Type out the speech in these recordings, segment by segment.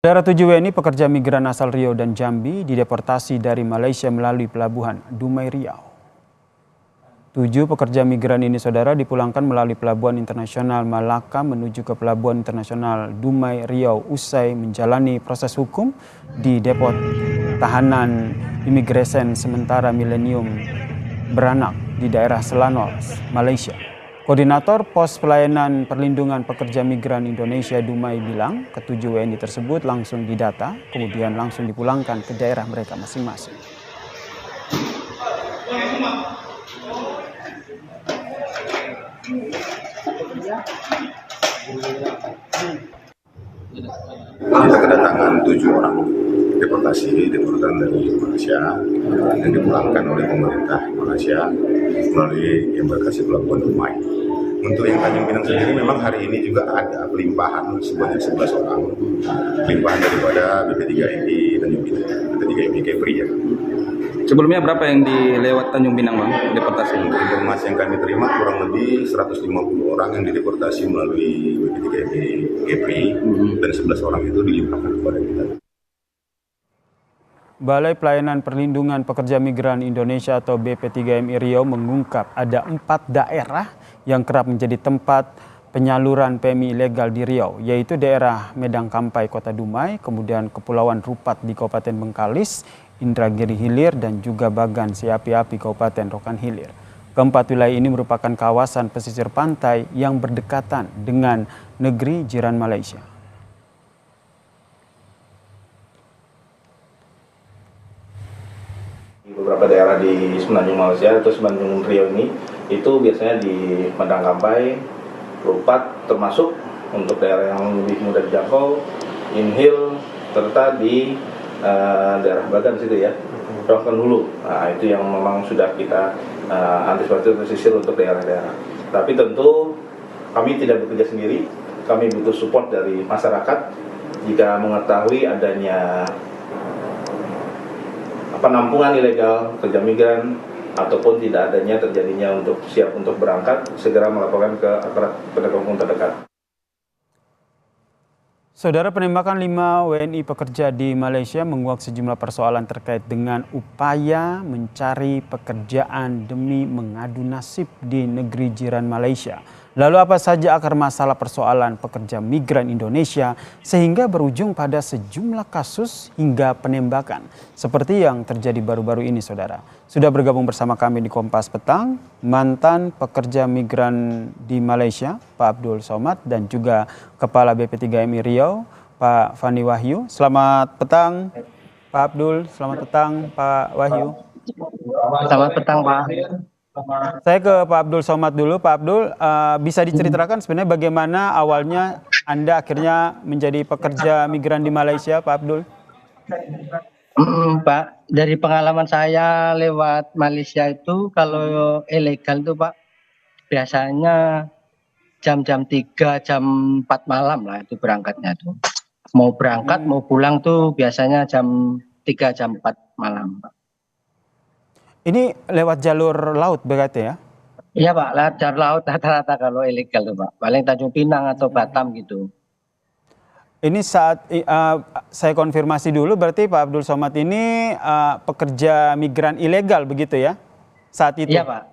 Saudara, 7 WNI pekerja migran asal Riau dan Jambi dideportasi dari Malaysia melalui pelabuhan Dumai Riau. 7 pekerja migran ini, saudara, dipulangkan melalui pelabuhan internasional Malaka menuju ke pelabuhan internasional Dumai Riau usai menjalani proses hukum di depot tahanan imigresen sementara Millennium Beranak di daerah Selangor, Malaysia. Koordinator Pos Pelayanan Perlindungan Pekerja Migran Indonesia Dumai bilang ke-7 WNI tersebut langsung didata, kemudian langsung dipulangkan ke daerah mereka masing-masing. Kita kedatangan 7 orang deportasi dari Malaysia yang dipulangkan oleh pemerintah Malaysia melalui embarkasi pelabuhan Dumai. Untuk yang Tanjung Pinang sendiri memang hari ini juga ada pelimpahan sebanyak 11 orang, pelimpahan daripada BP3MI Tanjung Pinang, BP3MI Kepri ya. Sebelumnya berapa yang dilewat Tanjung Pinang, Bang, deportasi? Informasi yang kami terima kurang lebih 150 orang yang dideportasi melalui BP3MI Kepri dan 11 orang itu dilimpahkan kepada kita. Balai Pelayanan Perlindungan Pekerja Migran Indonesia atau BP3MI Riau mengungkap ada 4 daerah yang kerap menjadi tempat penyaluran PMI ilegal di Riau, yaitu daerah Medang Kampai Kota Dumai, kemudian Kepulauan Rupat di Kabupaten Bengkalis, Indragiri Hilir, dan juga Bagan Siapi-Api Kabupaten Rokan Hilir. Keempat wilayah ini merupakan kawasan pesisir pantai yang berdekatan dengan negeri jiran Malaysia. Beberapa daerah di Semenanjung Malaysia atau Semenanjung Riau ini itu biasanya di Medang Kampai, Rupat, termasuk untuk daerah yang lebih mudah dijangkau, Inhil, serta di daerah Bagan situ ya, Rokan Hulu. Nah, itu yang memang sudah kita antisipasi pesisir untuk daerah-daerah. Tapi tentu kami tidak bekerja sendiri, kami butuh support dari masyarakat jika mengetahui adanya penampungan ilegal pekerja migran ataupun tidak adanya terjadinya untuk siap untuk berangkat, segera melaporkan ke aparat penegak hukum terdekat. Saudara, penembakan 5 WNI pekerja di Malaysia menguak sejumlah persoalan terkait dengan upaya mencari pekerjaan demi mengadu nasib di negeri jiran Malaysia. Lalu apa saja akar masalah persoalan pekerja migran Indonesia sehingga berujung pada sejumlah kasus hingga penembakan seperti yang terjadi baru-baru ini, saudara. Sudah bergabung bersama kami di Kompas Petang mantan pekerja migran di Malaysia, Pak Abdul Somad, dan juga Kepala BP3MI Riau, Pak Fani Wahyu. Selamat petang, Pak Abdul. Selamat petang, Pak Wahyu. Selamat petang, Pak. Saya ke Pak Abdul Somad dulu. Pak Abdul, bisa diceritakan sebenarnya bagaimana awalnya Anda akhirnya menjadi pekerja migran di Malaysia, Pak Abdul? Pak, dari pengalaman saya lewat Malaysia itu kalau ilegal tuh Pak, biasanya jam-jam 3, jam 4 malam lah itu berangkatnya tuh. Mau berangkat, mau pulang tuh biasanya jam 3, jam 4 malam, Pak. Ini lewat jalur laut berarti ya? Iya Pak, lewat jalur laut rata-rata kalau ilegal tuh Pak. Paling Tanjung Pinang atau Batam gitu. Ini saat saya konfirmasi dulu, berarti Pak Abdul Somad ini pekerja migran ilegal begitu ya? Saat itu? Iya Pak.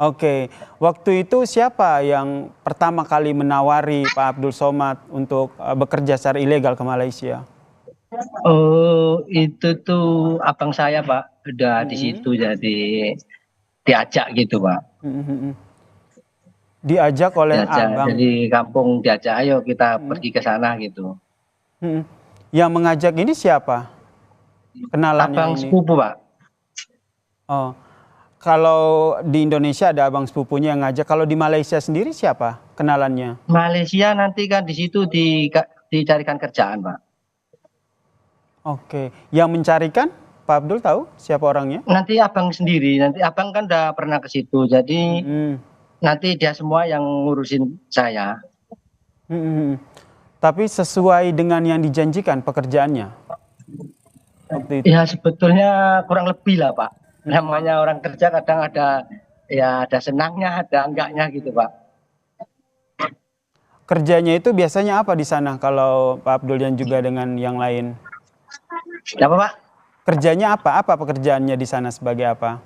Oke, waktu itu siapa yang pertama kali menawari Pak Abdul Somad untuk bekerja secara ilegal ke Malaysia? Oh, itu tuh abang saya Pak, udah di situ jadi diajak gitu Pak. Diajak oleh abang? Dari kampung diajak, ayo kita pergi ke sana gitu. Yang mengajak ini siapa? Kenalannya abang ini? Sepupu Pak. Oh, kalau di Indonesia ada abang sepupunya yang ngajak, kalau di Malaysia sendiri siapa kenalannya? Malaysia nanti kan di situ dicarikan kerjaan Pak. Oke, yang mencarikan Pak Abdul tahu siapa orangnya? Nanti abang sendiri, nanti abang kan udah pernah ke situ, jadi nanti dia semua yang ngurusin saya. Tapi sesuai dengan yang dijanjikan pekerjaannya? Ya sebetulnya kurang lebih lah Pak. Namanya orang kerja kadang ada ya ada senangnya, ada enggaknya gitu Pak. Kerjanya itu biasanya apa di sana kalau Pak Abdul dan juga dengan yang lain? Apa Pak? Kerjanya apa? Apa pekerjaannya di sana sebagai apa?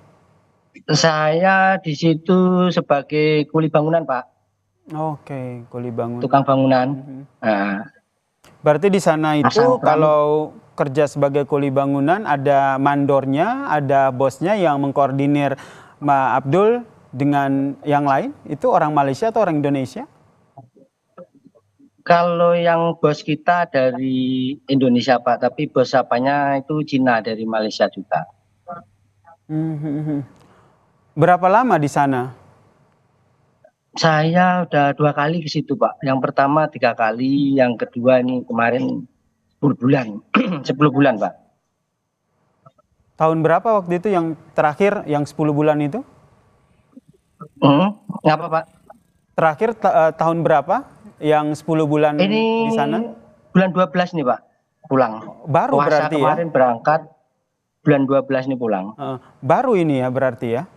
Saya di situ sebagai kuli bangunan Pak, Oke, kuli bangunan. tukang bangunan. Nah, Berarti di sana itu Pasang keramik. kalau kerja sebagai kuli bangunan ada mandornya, ada bosnya yang mengkoordinir Pak Abdul dengan yang lain. Itu orang Malaysia atau orang Indonesia? kalau yang bos kita dari Indonesia Pak, tapi bos apanya itu Cina dari Malaysia juga. Berapa lama di sana? Saya udah 2 kali ke situ Pak. Yang pertama 3 kali, yang kedua ini kemarin 10 bulan, 10 bulan Pak. Tahun berapa waktu itu yang terakhir yang 10 bulan itu? Ngapa Pak? Terakhir tahun berapa yang 10 bulan Ini di sana? bulan 12 nih Pak, pulang. Baru Puasa berarti ya? kemarin berangkat, bulan 12 nih pulang. Baru ini ya berarti ya?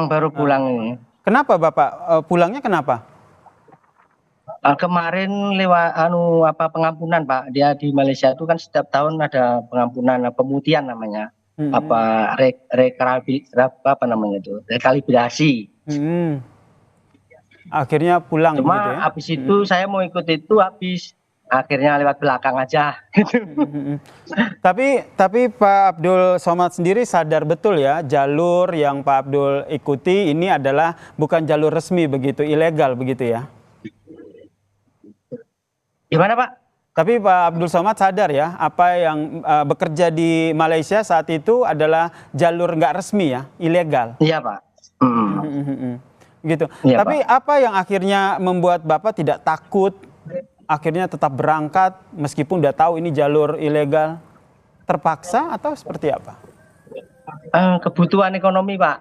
Baru pulang ini. Kenapa Bapak? Pulangnya kenapa? Kemarin lewat pengampunan Pak. Dia di Malaysia itu kan setiap tahun ada pengampunan, pemutihan namanya. Apa namanya itu? Rekalibrasi. Akhirnya pulang Cuma gitu ya? habis itu saya mau ikut itu akhirnya lewat belakang aja. Tapi Pak Abdul Somad sendiri sadar betul ya jalur yang Pak Abdul ikuti ini adalah bukan jalur resmi begitu, ilegal begitu ya? Gimana Pak? Tapi Pak Abdul Somad sadar ya apa yang bekerja di Malaysia saat itu adalah jalur nggak resmi ya, ilegal. Iya Pak. Gitu. Iya, Tapi Pak. apa yang akhirnya membuat Bapak tidak takut? Akhirnya tetap berangkat meskipun udah tahu ini jalur ilegal, terpaksa atau seperti apa? Kebutuhan ekonomi Pak.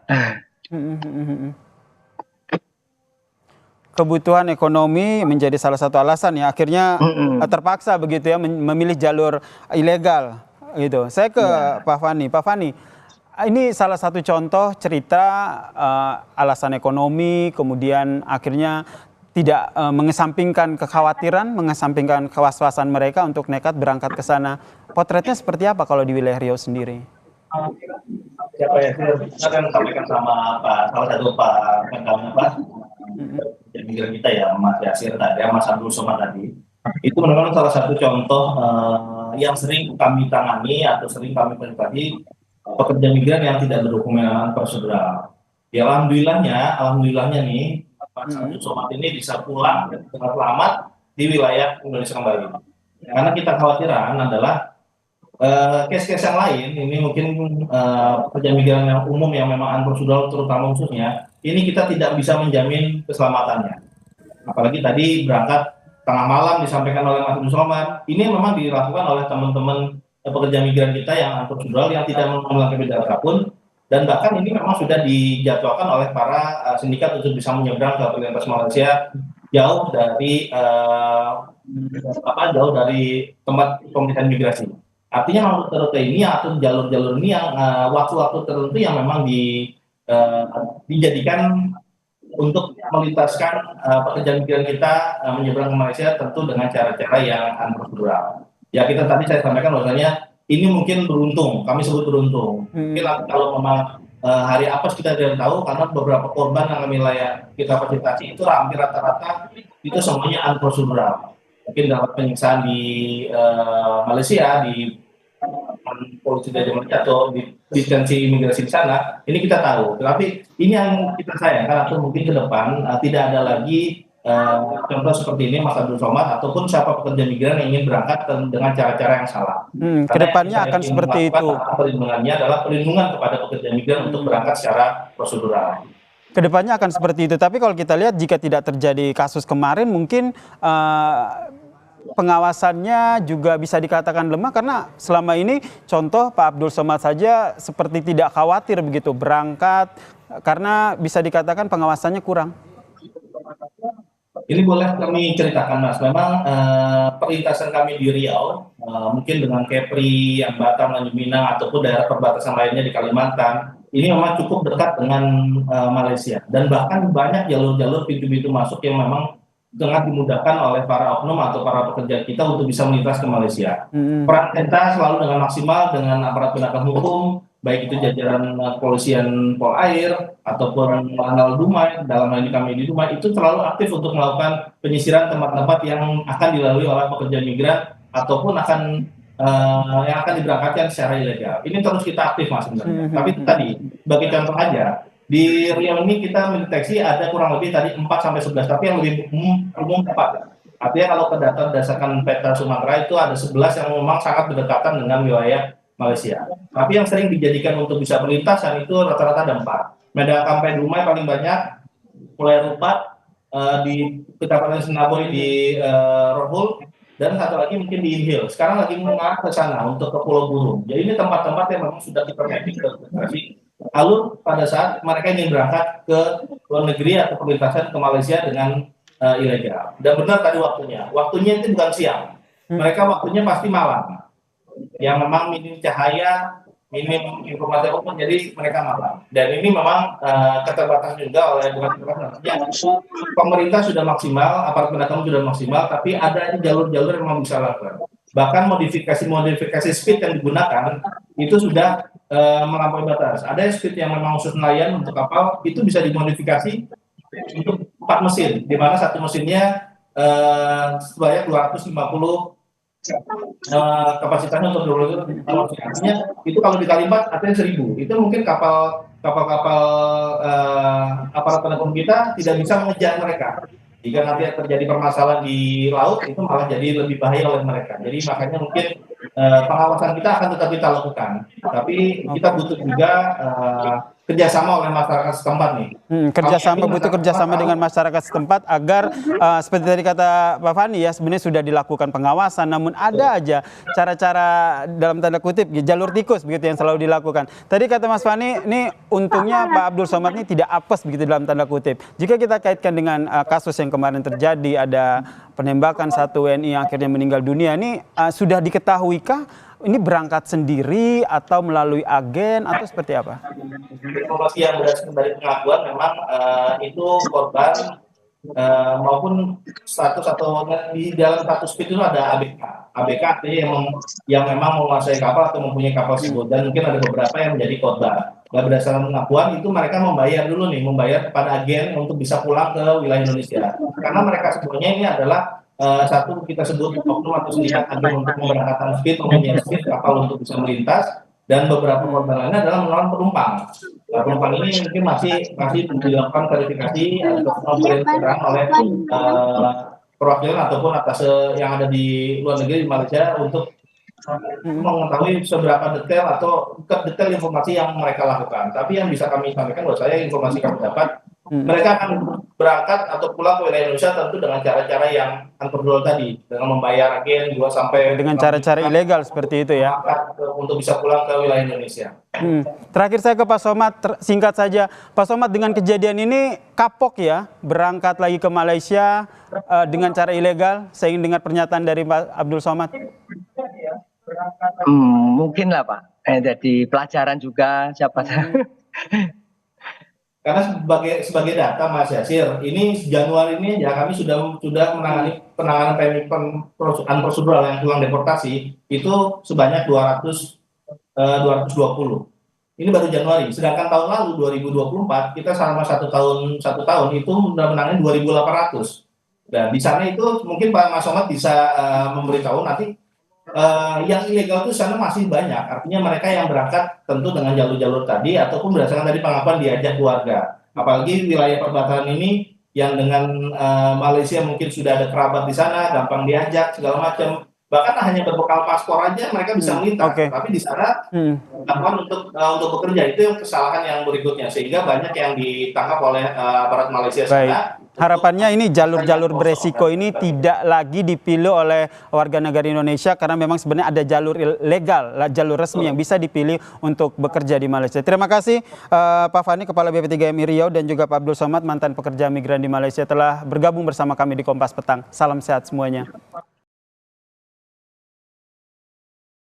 Kebutuhan ekonomi menjadi salah satu alasan ya akhirnya terpaksa begitu ya memilih jalur ilegal gitu. Saya ke Pak Fani. Pak Fani, ini salah satu contoh cerita alasan ekonomi kemudian akhirnya tidak mengesampingkan kekhawatiran, mengesampingkan kewaspasan mereka untuk nekat berangkat ke sana. Potretnya seperti apa kalau di wilayah Riau sendiri? Siapa ya? Saya akan sampaikan sama salah satu migran kita ya, Mas Yasir tadi, Mas Abdul Somad tadi. Itu merupakan salah satu contoh yang sering kami tangani atau sering kami pribadi pekerja migran yang tidak berdokumen prosedural. Ya alhamdulillahnya nih Mas Abdul Somad ini bisa pulang dengan selamat di wilayah Indonesia kembali. Karena kita khawatiran adalah case-case yang lain, ini mungkin pekerja migran yang umum yang memang unprocedural terutama khususnya, ini kita tidak bisa menjamin keselamatannya. Apalagi tadi berangkat tengah malam disampaikan oleh Mas Abdul Somad, ini memang dilakukan oleh teman-teman pekerja migran kita yang unprocedural yang tidak melangkahi beda apapun. Dan bahkan ini memang sudah dijadwalkan oleh para sindikat untuk bisa menyeberang ke lintas Malaysia jauh dari tempat pemeriksaan migrasi. Artinya rute ini atau jalur-jalur ini yang waktu-waktu tertentu yang memang dijadikan untuk melintaskan pekerja migran kita menyeberang ke Malaysia tentu dengan cara-cara yang unprocedural. Ya kita tadi saya sampaikan bahwasanya ini mungkin beruntung, kami sebut beruntung. Mungkin kalau memang hari apes kita tidak tahu karena beberapa korban yang kami kita fasilitasi itu hampir rata-rata itu semuanya unprocedural. Mungkin dapat penyiksaan di Malaysia, di polisi dari Malaysia atau di detensi imigrasi di sana, ini kita tahu. Tetapi ini yang kita sayangkan atau mungkin ke depan tidak ada lagi contoh seperti ini Mas Abdul Somad ataupun siapa pekerja migran yang ingin berangkat dengan cara-cara yang salah. Kedepannya akan seperti itu. Perlindungannya adalah perlindungan kepada pekerja migran untuk berangkat secara prosedural. Kedepannya akan seperti itu. Tapi kalau kita lihat jika tidak terjadi kasus kemarin mungkin pengawasannya juga bisa dikatakan lemah karena selama ini contoh Pak Abdul Somad saja seperti tidak khawatir begitu berangkat karena bisa dikatakan pengawasannya kurang. Ini boleh kami ceritakan Mas, memang perlintasan kami di Riau, mungkin dengan Kepri, yang Batam, Tanjung Pinang, ataupun daerah perbatasan lainnya di Kalimantan, ini memang cukup dekat dengan Malaysia. Dan bahkan banyak jalur-jalur pintu-pintu masuk yang memang sangat dimudahkan oleh para oknum atau para pekerja kita untuk bisa melintas ke Malaysia. Peran kita selalu dengan maksimal dengan aparat penegak hukum, baik itu jajaran kepolisian Polair ataupun Lanal Dumai, dalam hal ini kami di Dumai, itu selalu aktif untuk melakukan penyisiran tempat-tempat yang akan dilalui oleh pekerja migran ataupun yang akan diberangkatkan secara ilegal. Ini terus kita aktif Mas sebenarnya. Tapi itu tadi, sebagai contoh aja, di Riau ini kita mendeteksi ada kurang lebih tadi 4-11, tapi yang lebih umum 4. Artinya kalau ke data berdasarkan peta Sumatera itu ada 11 yang memang sangat berdekatan dengan wilayah Malaysia. Tapi yang sering dijadikan untuk bisa perlintasan itu rata-rata ada 4. Medan sampai Dumai paling banyak, mulai Rupat, di Kecamatan Senaboi di Rohul, dan satu lagi mungkin di Inhil. Sekarang lagi mengarah ke sana untuk ke Pulau Burung. Jadi ini tempat-tempat yang memang sudah kita mapping ke lalu pada saat mereka ingin berangkat ke luar negeri atau perlintasan ke Malaysia dengan ilegal. Dan benar tadi waktunya itu bukan siang, mereka waktunya pasti malam, yang memang minim cahaya, minim informasi apapun, jadi mereka malam. Dan ini memang keterbatasan juga oleh pemerintah sudah maksimal, aparat penegak hukum sudah maksimal, tapi ada jalur-jalur yang memang bisa lakukan. Bahkan modifikasi speed yang digunakan itu sudah melampaui batas. Ada speed yang memang khusus nelayan untuk kapal, itu bisa dimodifikasi untuk 4 mesin, di mana satu mesinnya sebanyak 250 kapasitasnya untuk 20 artinya itu kalau dikali 4 artinya 1000. Itu mungkin kapal aparat penegak hukum kita tidak bisa mengejar mereka. Jika nanti terjadi permasalahan di laut, itu malah jadi lebih bahaya oleh mereka. Jadi makanya mungkin pengawasan kita akan tetap kita lakukan. Tapi kita butuh juga kerjasama oleh masyarakat setempat nih. Butuh kerjasama dengan masyarakat setempat agar seperti tadi kata Pak Fani ya, sebenarnya sudah dilakukan pengawasan, namun ada aja cara-cara dalam tanda kutip jalur tikus begitu yang selalu dilakukan. Tadi kata Mas Fani, ini untungnya Pak Abdul Somad ini tidak apes begitu dalam tanda kutip. Jika kita kaitkan dengan kasus yang kemarin terjadi, ada penembakan 1 WNI yang akhirnya meninggal dunia, ini sudah diketahuikah ini berangkat sendiri atau melalui agen atau seperti apa? Informasi yang berdasarkan dari pengakuan memang itu korban maupun status atau di dalam status itu ada ABK. ABK artinya yang memang menguasai kapal atau mempunyai kapal tersebut, dan mungkin ada beberapa yang menjadi korban. Nah, berdasarkan pengakuan itu mereka membayar kepada agen untuk bisa pulang ke wilayah Indonesia. Karena mereka sebenarnya ini adalah satu kita sebut oknum atau sindikat agen untuk memberangkatkan speed, mempunyai speed kapal untuk bisa melintas, dan beberapa korban lainnya adalah menolong penumpang. Nah, penumpang ini mungkin masih dilakukan verifikasi atau penyelenggaraan oleh perwakilan ataupun atas yang ada di luar negeri di Malaysia untuk mengetahui seberapa detail atau detail informasi yang mereka lakukan. Tapi yang bisa kami sampaikan buat saya, informasi kami dapat, mereka akan berangkat atau pulang ke wilayah Indonesia tentu dengan cara-cara yang uncontrolled tadi, dengan membayar agen 2 sampai dengan cara-cara ilegal seperti itu ya, untuk bisa pulang ke wilayah Indonesia. Terakhir saya ke Pak Somad, singkat saja Pak Somad, dengan kejadian ini kapok ya berangkat lagi ke Malaysia dengan cara ilegal. Saya ingin dengar pernyataan dari Pak Abdul Somad. Mungkin lah Pak, jadi pelajaran juga siapa tahu. Karena sebagai data Mas Yasir, ini Januari ini ya kami sudah menangani penanganan prosedural yang pulang deportasi itu sebanyak 220. Ini baru Januari. Sedangkan tahun lalu 2024 kita selama satu tahun itu sudah menangani 2.800. Dan di sana itu mungkin Pak Mas Somad bisa memberitahu nanti yang ilegal itu sana masih banyak. Artinya mereka yang berangkat tentu dengan jalur-jalur tadi ataupun berdasarkan tadi pengakuan diajak keluarga. Apalagi wilayah perbatasan ini yang dengan Malaysia mungkin sudah ada kerabat di sana, gampang diajak segala macam. Bahkan hanya berbekal paspor aja mereka bisa melintas. Tapi di sana untuk bekerja itu yang kesalahan yang berikutnya, sehingga banyak yang ditangkap oleh aparat Malaysia sana. Harapannya ini jalur-jalur beresiko ini tidak lagi dipilih oleh warga negara Indonesia, karena memang sebenarnya ada jalur legal, jalur resmi yang bisa dipilih untuk bekerja di Malaysia. Terima kasih Pak Fani, Kepala BP3MI Riau, dan juga Pak Abdul Somad, mantan pekerja migran di Malaysia, telah bergabung bersama kami di Kompas Petang. Salam sehat semuanya.